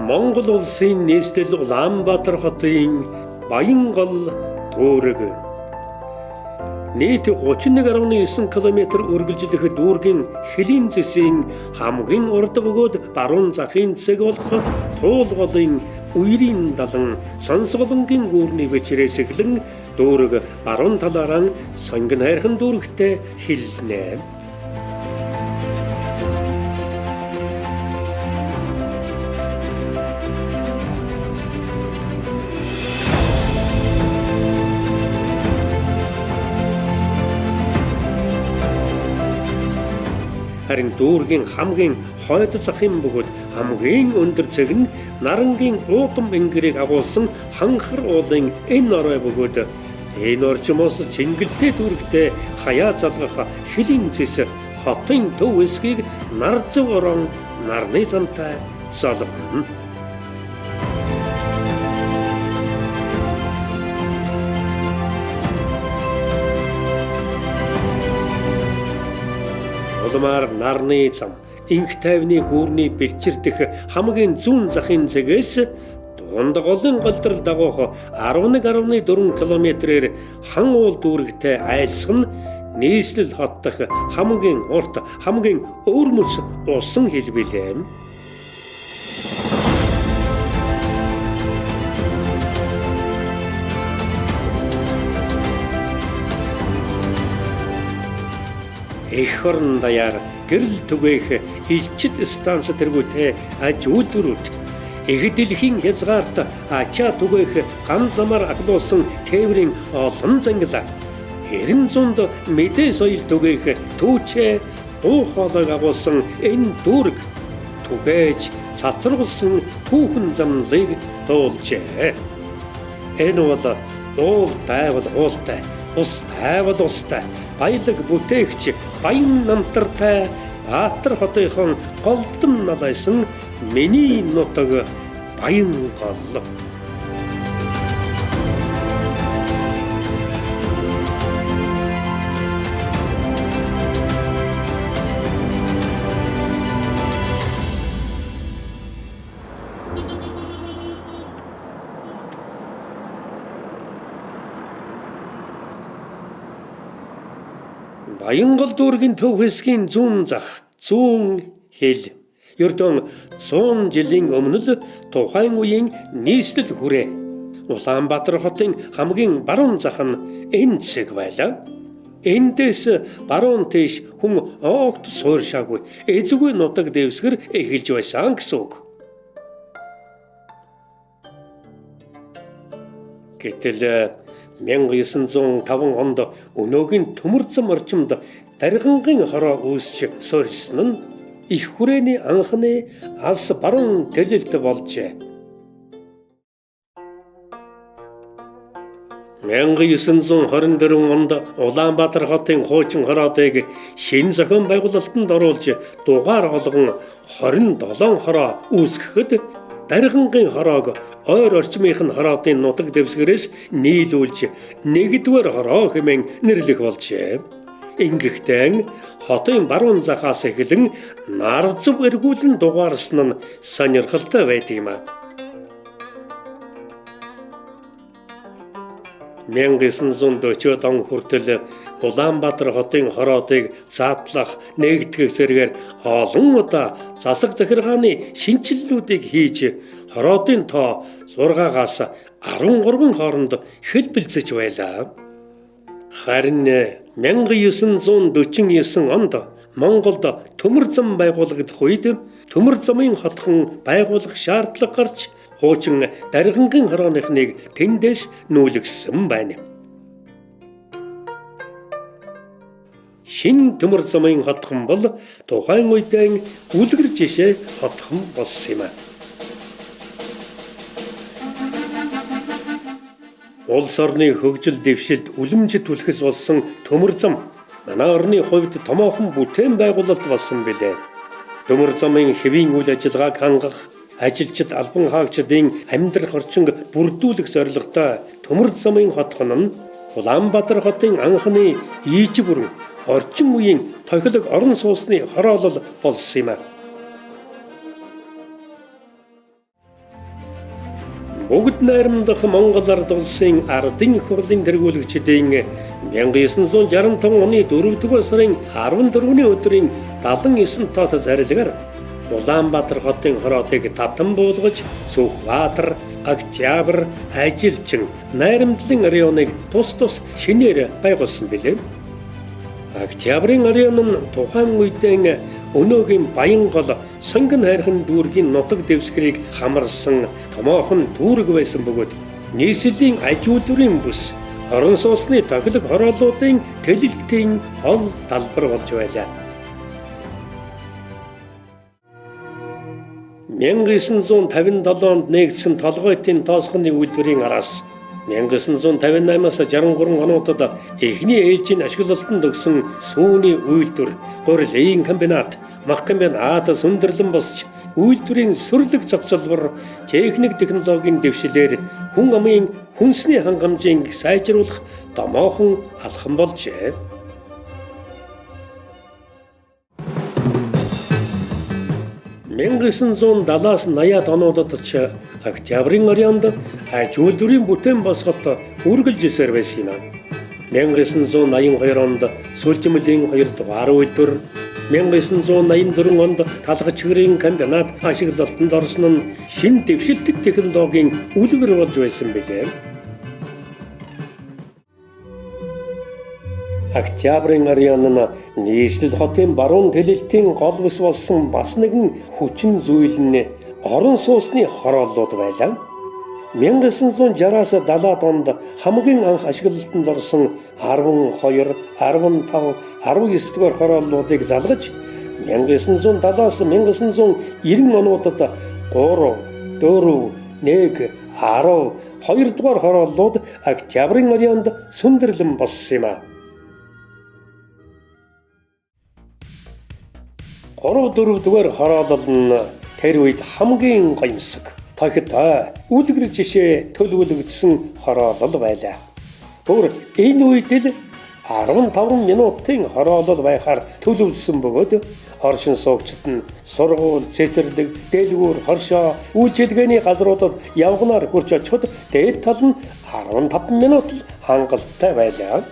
Монгол улсын нийслэл Улаанбаатар хотын Баянгол дүүрэг. Нийт 31.9 км үргэлжлэх дүүргийн хэлийн зэсийн хамгийн урд бөгөөд баруун захын цэг болох Туулголын үерийн далан Сонсголонгийн гүүрний бичрээс эхлэн дүүрэг баруун талаараа сонгон хайрхан дүүрэгтэй хэлнэ. Харин дүүргийн хамгийн хойд захын бөгөөд хамгийн өндөр цэг нь Нарангийн уудам энгэрийг агуулсан ханхар уулын энэ орой бөгөөд энэ орчмоос Чингэлтэй дүүрэгтэй хаяа залгах хэлийн зэс хотын төв эсгийг нар зав орон нарны замтай залгана. Улмаар нарны зам инх тайвны гүүрний бэлчирдэх хамгийн зүүн захын цэгээс дунд голын голдрол дагуух 11.4 км-ээр хан уул дүүрэгтэй айлсах нь нийслэл хот дах хамгийн урт хамгийн өвөрмөц усан хэлбэлээ. Эх орон даяар гэрэл түгээх элчит станц тэргүүтэй аж үйлдвэрүүд эх дэлхийн хязгаарт ачаа түгээх ган замаар аглуулсан тээврийн олон зангилаа 90 мэдээ соёл түгээх түүчээ дуу хоолойг агуулсан энэ дүүрэг түгээж цацруулсан түүхэн замлыг дуулжээ. Энэ бол уул тайвал уултай ус тайвал устай баялаг бүтээгч баян намтартай Баатар хотынхон голдон налайсан миний нутаг Баянгол. Баянгол дүүргийн төв хэсгийн зүүн зах зүүн хэл ердөө 100 жилийн өмнө л тухайн үеийн нийслэл хүрээ. Улаанбаатар хотын хамгийн баруун зах нь энэ цэг байлаа. Эндээс баруун тийш хүн огт сууршаагүй эзгүй нутаг дэвсгэр эхэлж байсан гэсэн үг. Гэтэл 1905 онд өнөөгийн төмөр зам орчимд даргангийн хороо үүсч суурьсан нь их хүрээний анхны алс баруун төлөлт болжээ. 1924 онд Улаанбаатар хотын хуучин хороодыг шинэ зохион байгуулалтанд оруулж дугаар олгон 27 хороо үүсгэхэд даргангийн хороог ойр орчмынхын хороодын нутаг дэвсгэрээс нийлүүлж нэгдүгээр хороо хэмээн нэрлэх болжээ. Ингэхдээ хотын баруун захаас эхлэн нар зав эргүүлэн дугаарсан нь сонирхолтой байт юм а. 1940 он хүртэл Улаанбаатар хотын хороодыг заатлах нэгтгэх зэргээр олон удаа засаг захиргааны шинжилэлүүдийг хийж хороодын тоо 6-аас 13 хооронд хэлбэлцэж байлаа. Харин 1949 онд Монголд төмөр зам байгуулагдах үед төмөр замын хотхон байгуулах шаардлага гарч хуучин даргангийн хорооныхныг тэндээс нүүлгсэн байна. Шинэ төмөр замын хотхон бол тухайн үедээ үлгэр жишээ хотхон болсон юм а. Улс орны хөгжил дэвшилд үлэмжит түлхэс болсон төмөр зам манай орны хувьд томоохон бүтээн байгуулалт болсон билээ. Төмөр замын хэвийн үйл ажиллагааг хангах, ажилчид албан хаагчдын амьдрах орчинг бүрдүүлэх зорилготой төмөр замын хотхон нь Улаанбаатар хотын анхны ийж бүрэн орчин үеийн тохилог орон сууцны хороолол болсон юм а. Бүгд найрамдах Монгол Ард улсын ардын хурлын тэргүүлэгчдийн 1965 оны 4-р сарын 14-ний өдрийн 79 тоот зарилгаар Улаанбаатар хотын хороодыг татан буулгаж Сүхбаатар, Октябрь, Ажилчин, Найрамдлын районыг тус шинээр байгуулсан билээ. Октябрийн район нь тухайн үедээ өнөөгийн Баянгол сонгон хайрхан дүүргийн нутаг дэвсгэрийг хамарсан томоохон дүүрэг байсан бөгөөд нийслэлийн ажуудурын бүс орон сууцны тохилог хорооллуудын төлөлтийн хол талбар болж байлаа. 1957 онд нэгдсэн толгойтын тоосгоны үйлдвэрийн араас 1958-аас 63 онуудад эхний ээлжийн ашиглалтанд өгсөн сүүний үйлдвэр, гурилын комбинат, мах комбинат сүндэрлэн босч үйлдвэрийн сүрлэг зохицолбор, техник технологийн дэвшлэр хүн амын хүнсний хангамжийг сайжруулах томоохон алхам болжээ. Мянга 1970-аас 80-аад онуудад ч Октябрийн районд аж үйлдвэрийн бүтээн босголт үргэлжилсээр байсан юм. 1982 онд Сүлжмэлийн 2-р үйлдвэр, 1984 онд талгачгэрийн комбинат ашиглалтанд орсон нь шинэ дэвшилтэт технологийн үлгэр болж байсан билээ. Октябрийн район нь нийслэл хотын баруун төлөлтийн гол бүс болсон бас нэгэн хүчин зүйл нь орон сууцны хорооллууд байлаа. 1960-аас 70-аад онд хамгийн анх ашиглалтанд орсон 12, 15, 19 дугаар хорооллуудыг залгаж 1970-аас 1990 онуудад 3, 4, 1, 10, 2 дугаар хорооллууд Октябрийн районд сүндэрлэн болсон юм а. 3-4 дугаар хороолол нь тэр үед хамгийн гоёмсог, тохитой, үлгэр жишээ төлөвлөгдсөн хороолол байлаа. Өөр энэ үед л 15 минутын хороолол байхаар төлөвлөсөн бөгөөд оршин суугчид нь сургууль, цэцэрлэг, дэлгүүр, хоршоо, үйлчилгээний газруудад явгнаар хурж очиход дээд тал нь 15 минут л хангалттай байлаа.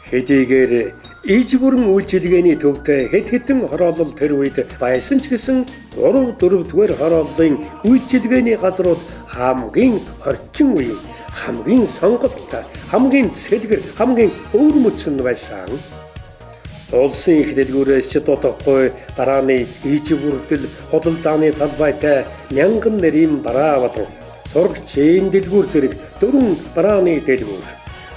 Хэдийгээр иж бүрэн үйлчилгээний төвтэй хэд хэдэн хороолол тэр үед байсан ч гэсэн 3-4 дугаар хорооллын үйлчилгээний газрууд хамгийн орчин үеийн, хамгийн сонголттой, хамгийн сэлгэр, хамгийн өвөрмөцөн байсан. Улсын их дэлгүүрээс ч дутахгүй дарааны иж бүрдэл худалдааны талбайтай мянган нэрийн бараа болон сурагчийн дэлгүүр зэрэг 4 барааны дэлгүүр,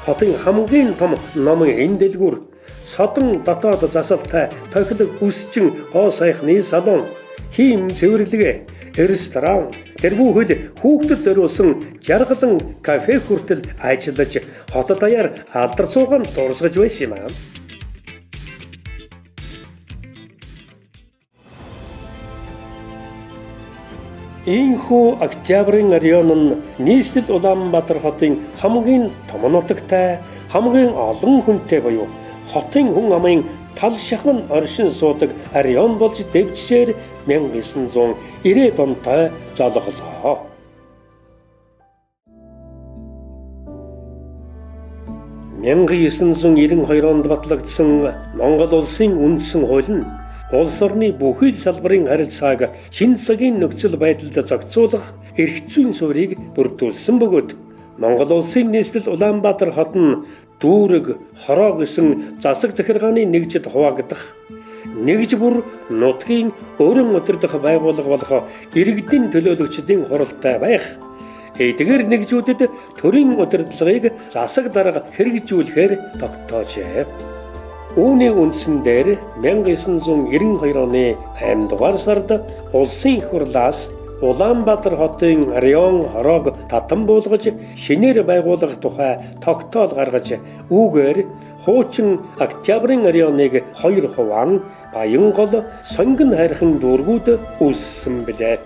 хотын хамгийн том номын энэ дэлгүүр, содон дотоод засалтай тохилог үсчин гоо сайхны салон, хийм цэвэрлэгээ, ресторан, тэр бүхэл хүүхдэд зориулсан жаргалан кафе хүртэл ажиллаж хотод даяар алдар суугаанд дурсгаж байсан юм аа. Ийхүү Октябрийн район нь нийслэл Улаанбаатар хотын хамгийн том нутагтай, хамгийн олон хүнтэй буюу хотын хүн амын тал шахман оршин суудаг район болж дэвжсээр 1990 онтой залглоо. Мянга 992 онд батлагдсан Монгол улсын үндсэн хууль нь улс орны бүхэл салбарын харилцааг шинэ цагийн нөхцөл байдалд зохицуулах эрх зүйн суурийг бүрдүүлсэн бөгөөд Монгол улсын нийслэл Улаанбаатар хот нь дүүрэг, хороо гэсэн засаг захиргааны нэгжид хуваагдах, нэгж бүр нутгийн өрн удирдах байгууллага болох иргэдийн төлөөлөгчдийн хуралтай байх. Эдгээр нэгжүүдэд төрийн удирдлагыг засаг дарга хэрэгжүүлэхээр тогтоожээ. Үүний үндсэн дээр 1992 оны 8 дугаар сард улсын их хурлаас Улаанбаатар хотын район хороог татан буулгаж шинээр байгуулах тухай тогтоол гаргаж үүгээр хуучин Октябрийн районыг 2 хуваан Баянгол сонгон хайрхан дүүргүүд үүссэн билээ.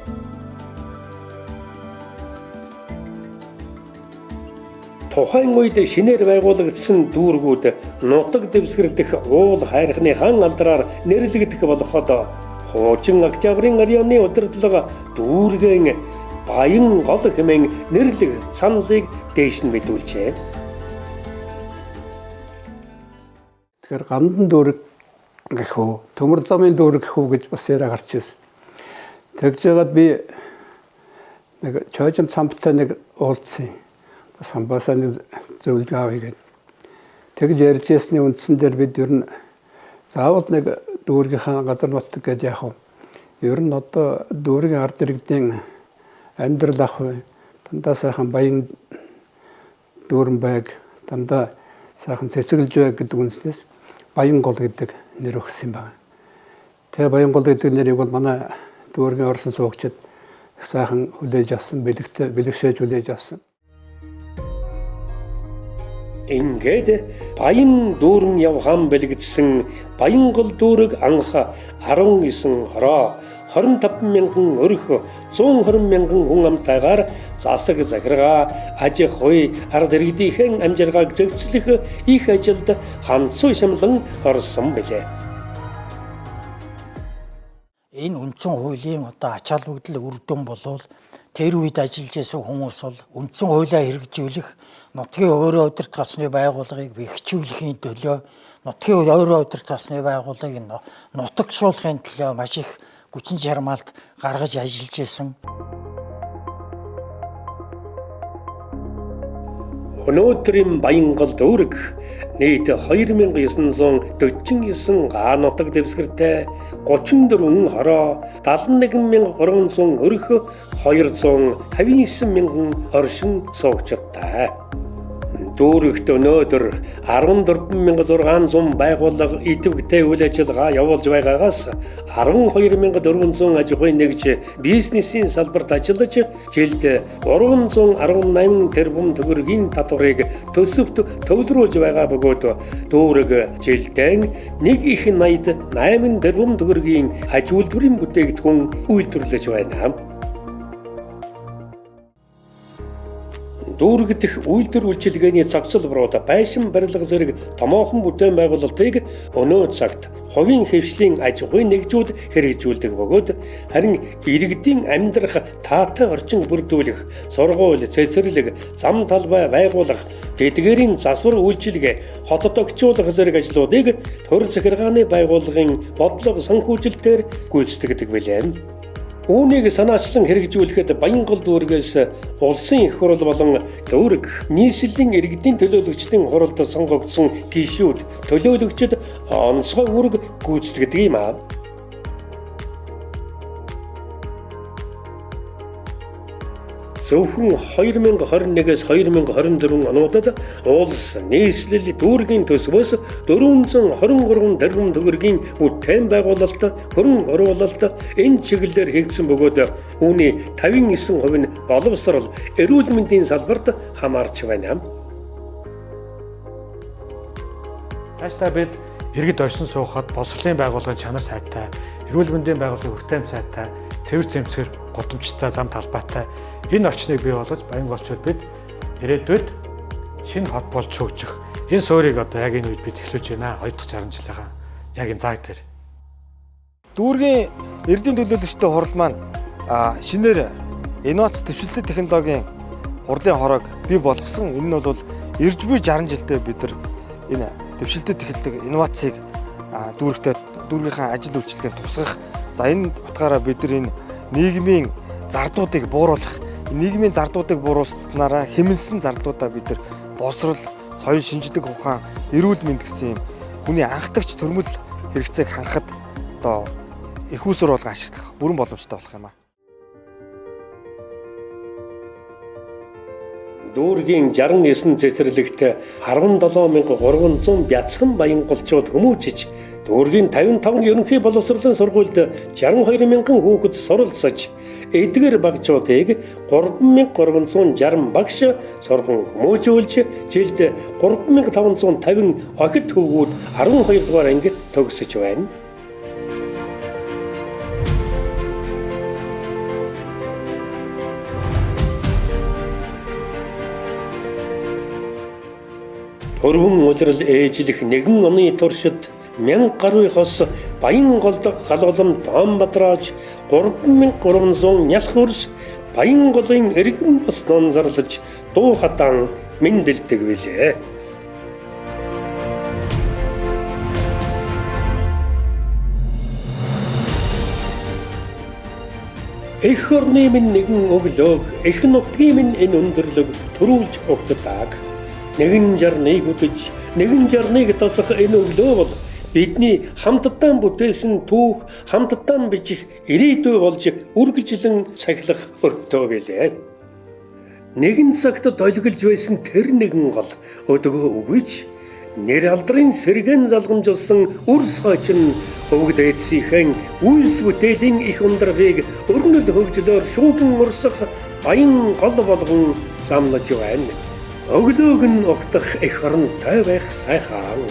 Тухайн үед шинээр байгуулагдсан дүүргүүд нутаг дэвсгэр дэх уул хайрхны хан алдраар нэрлэгдэх болоход хуучин октябрын оройны удирдлага дүүргийн Баян гол хэмээн нэрлэг саналыг дээш нь мэдүүлжээ. Тэгэхээр гандан дүүрэг гэх үү, төмөр замын дүүрэг гэх үү гэж бас яриа гарч ирсэн. Тэгж байгаад би нэг чойжим цамцтай нэг уулзсан. Бас хамбасаа нэг зөвлөгөө авъя гэдэг. Тэгж ярьж ясны үндсэн дээр бид ер нь заавал нэг дүүргийнхаа газар нутаг гэж яах вэ? Ер нь одоо дүүргийн ард иргэдийн амьдрал ах вэ? Дандаа сайхан баян дүүрэн байг, дандаа сайхан цэцэглэж байг гэдэг үндснээс Баян гол гэдэг нэр өгсөн юм байна. Тэгээ Баян гол гэдэг нэрийг бол манай дүүргийн орсон суугчид сайхан хүлээж авсан, бэлэгшээж хүлээж авсан. Ингээд Баян дүүрэн явхан бэлэгдсэн Баян гол дүүрэг анх 19 хороо 25 мянган өрх 120 мянган хүн амтайгаар засаг захиргаа аж ахуй ард иргэдийн амжиргааг зохицлох их ажилд ханцуу шамлан орсон билээ. Энэ үндсэн хуулийн одоо ач холбогдол үр дүн болвол тэр үед ажиллаж байсан хүмүүс бол үндсэн хуулиа хэрэгжүүлэх, нутгийн өөрөө удирдах gasны байгууллагыг бэхжүүлэхийн төлөө, нутгийн өөрөө удирдах gasны байгууллагыг нутагшуулахын төлөө маш их хүчин чармаалт гаргаж ажиллаж байсан. Өнөөдрийн Баян гол дүүрэг нийт 2949 га нутаг дэвсгэртэй 34 хороо 71300 өрх 259 мянган оршин суугчтай. Дүүрэгт өнөөдөр 14600 байгууллага идэвхтэй үйл ажиллагаа явуулж байгаагаас 12400 аж ахуйн нэгж бизнесийн салбарт ажиллаж жилд 318 тэрбум төгрөгийн татварыг төсөвт төвлөрүүлж байгаа бөгөөд дүүрэг жилдээ 1.88 тэрбум төгрөгийн аж үйлдвэрийн бүтээгдэхүүн үйлдвэрлэж байна. Дүүрэг дэх үйлдвэр үйлчилгээний цогцлборууд байшин барилга зэрэг томоохон бүтээн байгуулалтыг өнөө цагт хувийн хэвшлийн аж ахуйн нэгжүүд хэрэгжүүлдэг бөгөөд харин иргэдийн амьдрах таатай орчин бүрдүүлэх, сургууль, цэцэрлэг, зам талбай байгуулах, тэдгээрийн засвар үйлчилгээ, хотод огцуулах зэрэг ажлуудыг төр захиргааны байгууллагын бодлого санхүүжилтээр гүйцэтгэдэг билээ. Үүнийг санаачлан хэрэгжүүлэхэд Баян гол дүүргээс улсын их хурл болон дүүрэг нийслэлийн иргэдийн төлөөлөгчдийн хуралд сонгогдсон гишүүд төлөөлөгчд онцгой үүрэг гүйцэтгэдэг юм аа. Зөвхөн 2021-с 2024 онуудад улс нийслэл дүүргийн төсвөөс 423 тэрбум төгрөгийн бүтээн байгуулалт, хөрөн оруулалт энэ чиглэлээр хийгдсэн бөгөөд үүний 59% нь боловсрол, эрүүл мэндийн салбарт хамаарч байна. Цаашдаа бид иргэд оршин суухад боловсролын байгууллагын чанар сайтай, эрүүл мэндийн байгууллагын хүртээмж сайтай, цэвэр цэмцгэр, гудамжтай, зам талбайтай энэ орчныг бий болгож Баян голчууд бид ирээдүйд шинэ хот болж хөгжих энэ суурийг одоо яг энэ үед бид эхлүүлж байна. 2 дахь 60 жилийнхаа яг энэ цаг дээр. Дүүргийн эрдэнэ төлөөлөгчтэй хурал маань шинээр инновац дэвшилтэт технологийн хурлын хороог бий болгосон. Энэ нь бол ирж буй 60 жилдээ бид нар энэ дэвшилтэт технологи инновацийг дүүргийнхаа ажил үйлчилгээнд тусгах. За энэ утгаараа бид нар энэ нийгмийн зардуудыг бууруулах, нийгмийн зардуудыг бууруулснараа хэмнэлсэн зардуудаа бид нар боловсрол, соёл шинжлэх ухаан, эрүүл мэнд гэсэн юм хүний анхдагч төрмөл хэрэгцээг хангахад одоо их усүр болгон ашиглах бүрэн боломжтой болох юм аа. Дүүргийн 69 цэцэрлэгт 17300 бяцхан баян голчууд хүмүүжиж дүүргийн 55 ерөнхий боловсролын сургуульд 62 мянган хүүхэд суралцаж эдгээр багчуудыг 3360 багш сурган хүмүүжүүлж жилд 3550 охид хөвгүүд 12 дугаар анги төгсөж байна. Өргөн улирал ээжлэх нэгэн оны туршид 1000 гаруй хос Баянголд галуулам Доонбаатараач 3300 нялх өрс Баянголын иргэн бас нонзарлаж дуу хатан мэндэлдэг билээ. Эх орны минь нэгэн өглөөг эх нутгийн минь энэ өндөрлөг төрүүлж өгдөг. Нэгэн жарныг үдэж, нэгэн жарныг тосох энэ өглөө бол бидний хамтдаа бүтээсэн түүх, хамтдаа бичих ирээдүй болж үргэлжлэн цаглах өртөө билээ. Нэгэн цагт долгилж байсан тэр нэгэн гол өдгөө өгөж нэр алдрын сэргэн залгамжилсан үрс хойчин өвөг дээдсийнхэн үйлс бүтээлийн их ундрагыг өрнөд хөгжлөөр шуугин урсах баян гол болгон самлаж байна. Өглөөг нь огтох эх оронтой байх сайхан,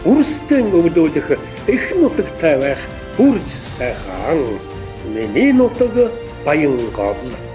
үрстэн өглөөлөх эх нутагтай байх бүрж сайхан. Миний нутаг Баянгол.